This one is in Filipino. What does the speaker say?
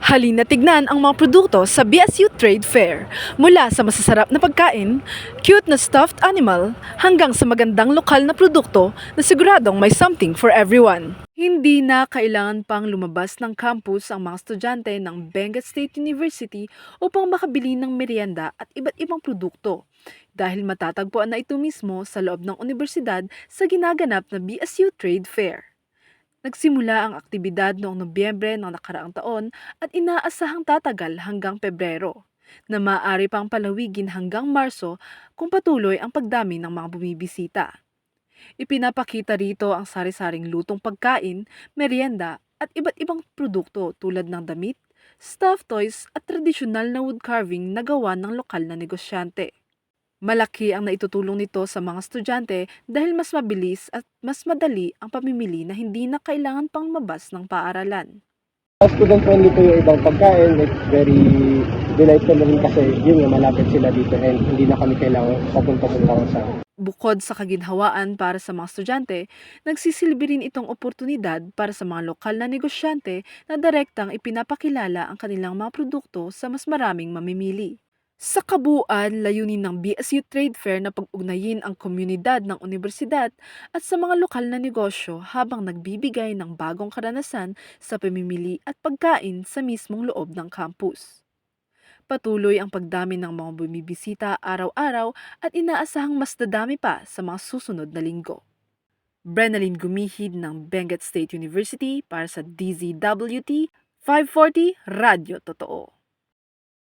Halina tignan ang mga produkto sa BSU Trade Fair. Mula sa masasarap na pagkain, cute na stuffed animal, hanggang sa magandang lokal na produkto na siguradong may something for everyone. Hindi na kailangan pang lumabas ng campus ang mga estudyante ng Benguet State University upang makabili ng merienda at iba't ibang produkto. Dahil matatagpuan na ito mismo sa loob ng universidad sa ginaganap na BSU Trade Fair. Nagsimula ang aktibidad noong Nobyembre ng nakaraang taon at inaasahang tatagal hanggang Pebrero, na maaari pang palawigin hanggang Marso kung patuloy ang pagdami ng mga bumibisita. Ipinapakita rito ang sari-saring lutong pagkain, merienda at iba't ibang produkto tulad ng damit, stuffed toys at tradisyonal na wood carving na gawa ng lokal na negosyante. Malaki ang naitutulong nito sa mga estudyante dahil mas mabilis at mas madali ang pamimili na hindi na kailangan pang mabas ng paaralan. Student friendly po yung ibang pagkain. It's very delightful na rin kasi yun nga malapit sila dito and hindi na kami kailangan papunta-punta sa. Bukod sa kaginhawaan para sa mga estudyante, nagsisilbi rin itong oportunidad para sa mga lokal na negosyante na direktang ipinapakilala ang kanilang mga produkto sa mas maraming mamimili. Sa kabuuan, layunin ng BSU Trade Fair na pag-ugnayin ang komunidad ng universidad at sa mga lokal na negosyo habang nagbibigay ng bagong karanasan sa pamimili at pagkain sa mismong loob ng campus. Patuloy ang pagdami ng mga bumibisita araw-araw at inaasahang mas dadami pa sa mga susunod na linggo. Brenalyn Gumihid ng Benguet State University para sa DZWT 540 Radyo Totoo.